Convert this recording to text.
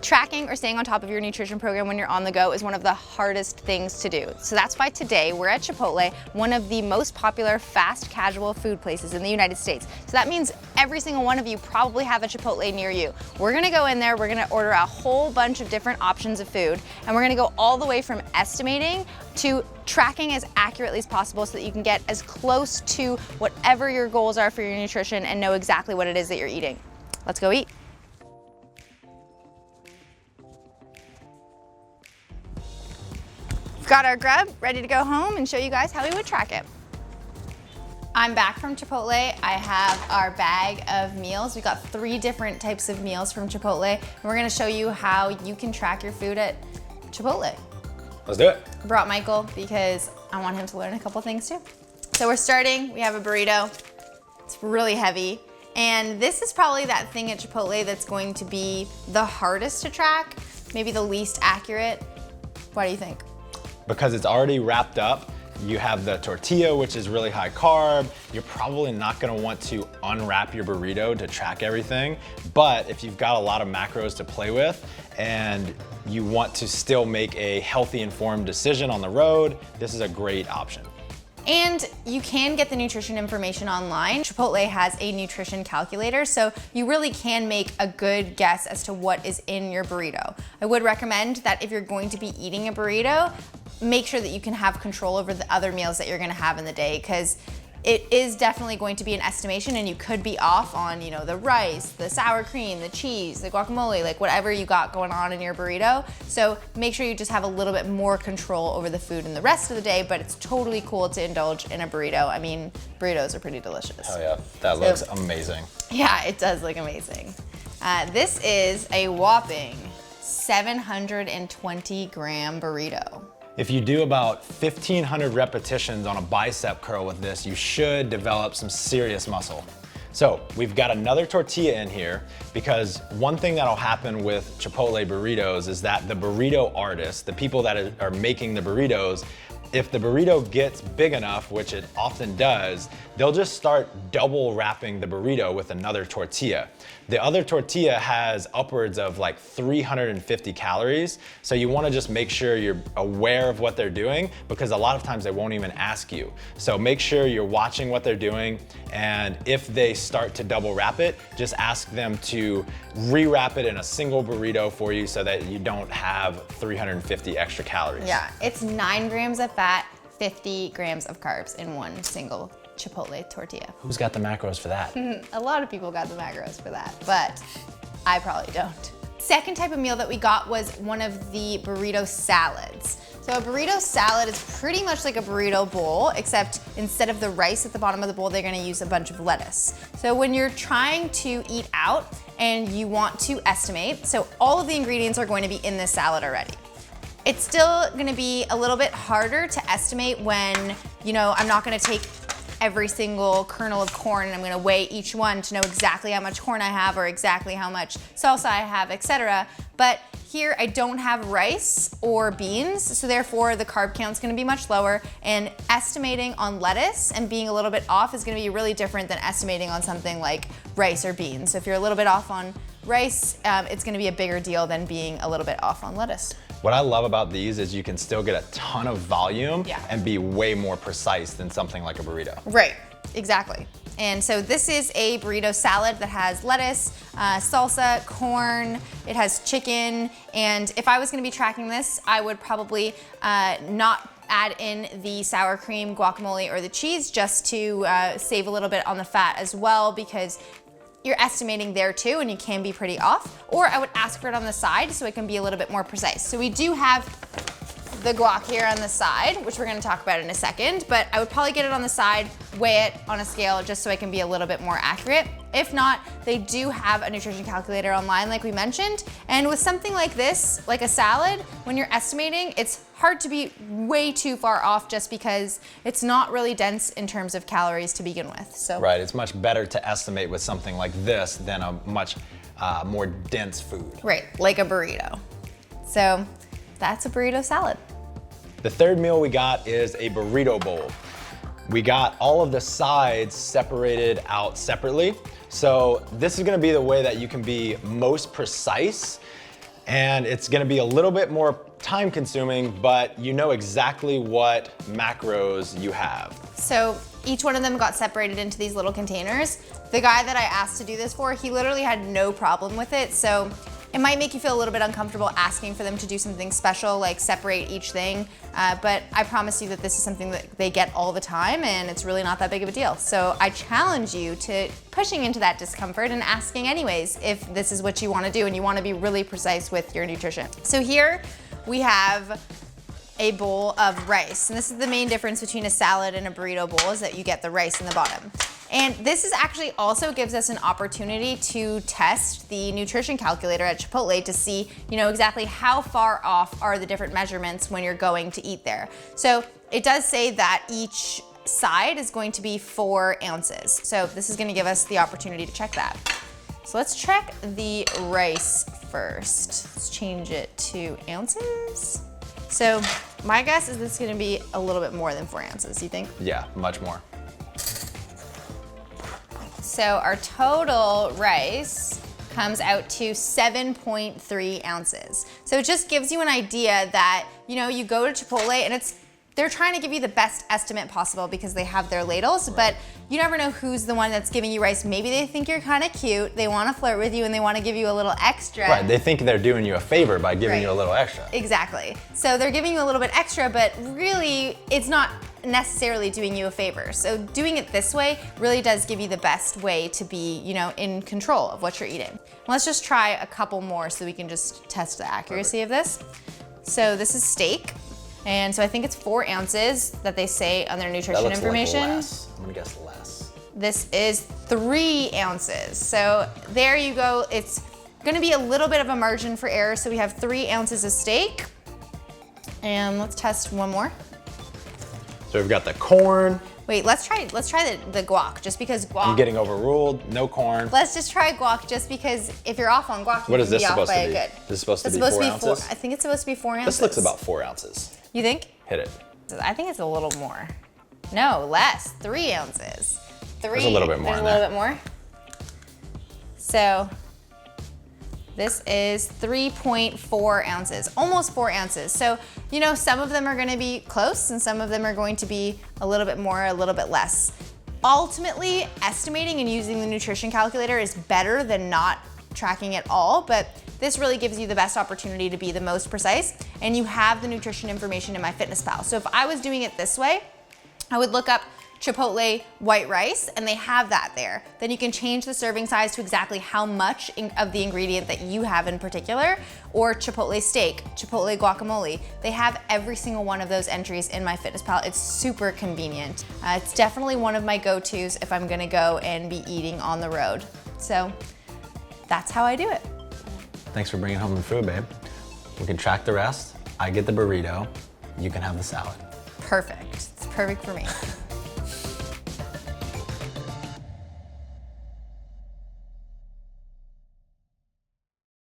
Tracking or staying on top of your nutrition program when you're on the go is one of the hardest things to do. So that's why today we're at Chipotle, one of the most popular fast casual food places in the United States. So that means every single one of you probably have a Chipotle near you. We're gonna go in there, we're gonna order a whole bunch of different options of food, and we're gonna go all the way from estimating to tracking as accurately as possible so that you can get as close to whatever your goals are for your nutrition and know exactly what it is that you're eating. Let's go eat. Got our grub, ready to go home and show you guys how we would track it. I'm back from Chipotle. I have our bag of meals. We got 3 different types of meals from Chipotle, and we're gonna show you how you can track your food at Chipotle. Let's do it. I brought Michael because I want him to learn a couple things too. So we're starting, we have a burrito. It's really heavy. And this is probably that thing at Chipotle that's going to be the hardest to track, maybe the least accurate. What do you think? Because it's already wrapped up, you have the tortilla, which is really high carb. You're probably not gonna want to unwrap your burrito to track everything. But if you've got a lot of macros to play with and you want to still make a healthy, informed decision on the road, this is a great option. And you can get the nutrition information online. Chipotle has a nutrition calculator, so you really can make a good guess as to what is in your burrito. I would recommend that if you're going to be eating a burrito, make sure that you can have control over the other meals that you're gonna have in the day, because it is definitely going to be an estimation and you could be off on, you know, the rice, the sour cream, the cheese, the guacamole, like whatever you got going on in your burrito. So make sure you just have a little bit more control over the food in the rest of the day, but it's totally cool to indulge in a burrito. I mean, burritos are pretty delicious. Oh yeah, that looks amazing. Yeah, it does look amazing. This is a whopping 720 gram burrito. If you do about 1,500 repetitions on a bicep curl with this, you should develop some serious muscle. So we've got another tortilla in here because one thing that'll happen with Chipotle burritos is that the burrito artists, the people that are making the burritos, if the burrito gets big enough, which it often does, they'll just start double wrapping the burrito with another tortilla. The other tortilla has upwards of like 350 calories. So you wanna just make sure you're aware of what they're doing, because a lot of times they won't even ask you. So make sure you're watching what they're doing, and if they start to double wrap it, just ask them to rewrap it in a single burrito for you so that you don't have 350 extra calories. Yeah, it's 9 grams of fat, 50 grams of carbs in one single Chipotle tortilla. Who's got the macros for that? A lot of people got the macros for that, but I probably don't. Second type of meal that we got was one of the burrito salads. So a burrito salad is pretty much like a burrito bowl, except instead of the rice at the bottom of the bowl, they're gonna use a bunch of lettuce. So when you're trying to eat out and you want to estimate, so all of the ingredients are going to be in this salad already. It's still gonna be a little bit harder to estimate when, you know, I'm not gonna take every single kernel of corn and I'm gonna weigh each one to know exactly how much corn I have or exactly how much salsa I have, etc. But here I don't have rice or beans, so therefore the carb count's gonna be much lower, and estimating on lettuce and being a little bit off is gonna be really different than estimating on something like rice or beans. So if you're a little bit off on rice, it's gonna be a bigger deal than being a little bit off on lettuce. What I love about these is you can still get a ton of volume and be way more precise than something like a burrito. Right, exactly. And so this is a burrito salad that has lettuce, salsa, corn, it has chicken, and if I was gonna be tracking this, I would probably not add in the sour cream, guacamole, or the cheese, just to save a little bit on the fat as well, because you're estimating there too, and you can be pretty off. Or I would ask for it on the side so it can be a little bit more precise. So we do have the guac here on the side, which we're gonna talk about in a second, but I would probably get it on the side, weigh it on a scale just so I can be a little bit more accurate. If not, they do have a nutrition calculator online like we mentioned, and with something like this, like a salad, when you're estimating, it's hard to be way too far off just because it's not really dense in terms of calories to begin with. So right, it's much better to estimate with something like this than a much more dense food. Right, like a burrito. So that's a burrito salad. The third meal we got is a burrito bowl. We got all of the sides separated out separately. So this is gonna be the way that you can be most precise And it's gonna be a little bit more time consuming, but you know exactly what macros you have. So each one of them got separated into these little containers. The guy that I asked to do this for, he literally had no problem with it. So it might make you feel a little bit uncomfortable asking for them to do something special, like separate each thing. But I promise you that this is something that they get all the time, and it's really not that big of a deal. So I challenge you to pushing into that discomfort and asking anyways if this is what you want to do and you want to be really precise with your nutrition. So here we have a bowl of rice. And this is the main difference between a salad and a burrito bowl, is that you get the rice in the bottom. And this is actually also gives us an opportunity to test the nutrition calculator at Chipotle to see, exactly how far off are the different measurements when you're going to eat there. So it does say that each side is going to be 4 ounces. So this is gonna give us the opportunity to check that. So let's check the rice first. Let's change it to ounces. So my guess is this is gonna be a little bit more than 4 ounces, you think? Yeah, much more. So our total rice comes out to 7.3 ounces. So it just gives you an idea that, you go to Chipotle and they're trying to give you the best estimate possible because they have their ladles, but you never know who's the one that's giving you rice. Maybe they think you're kind of cute, they want to flirt with you, and they want to give you a little extra. Right, they think they're doing you a favor by giving you a little extra. Exactly. So they're giving you a little bit extra, but really it's not necessarily doing you a favor. So doing it this way really does give you the best way to be, in control of what you're eating. Let's just try a couple more so we can just test the accuracy of this. So this is steak. And so I think it's 4 ounces that they say on their nutrition information. Like less. I'm gonna guess less. This is 3 ounces. So there you go. It's gonna be a little bit of a margin for error. So we have 3 ounces of steak. And let's test one more. So we've got the corn. Wait, let's try the guac, just because guac. I'm getting overruled, no corn. Let's just try guac, just because if you're off on guac, What is this be supposed off by to be? a good. This is supposed to be 4 ounces? I think it's supposed to be 4 ounces. This looks about 4 ounces. You think? Hit it. I think it's a little more. No, less, 3 ounces. There's a little bit more in there. There's a little bit more. So this is 3.4 ounces, almost 4 ounces. So, some of them are gonna be close and some of them are going to be a little bit more, a little bit less. Ultimately, estimating and using the nutrition calculator is better than not tracking at all, but this really gives you the best opportunity to be the most precise, and you have the nutrition information in MyFitnessPal. So if I was doing it this way, I would look up Chipotle white rice, and they have that there. Then you can change the serving size to exactly how much of the ingredient that you have in particular, or Chipotle steak, Chipotle guacamole. They have every single one of those entries in MyFitnessPal. It's super convenient. It's definitely one of my go-tos if I'm gonna go and be eating on the road. So that's how I do it. Thanks for bringing home the food, babe. We can track the rest. I get the burrito. You can have the salad. Perfect. It's perfect for me.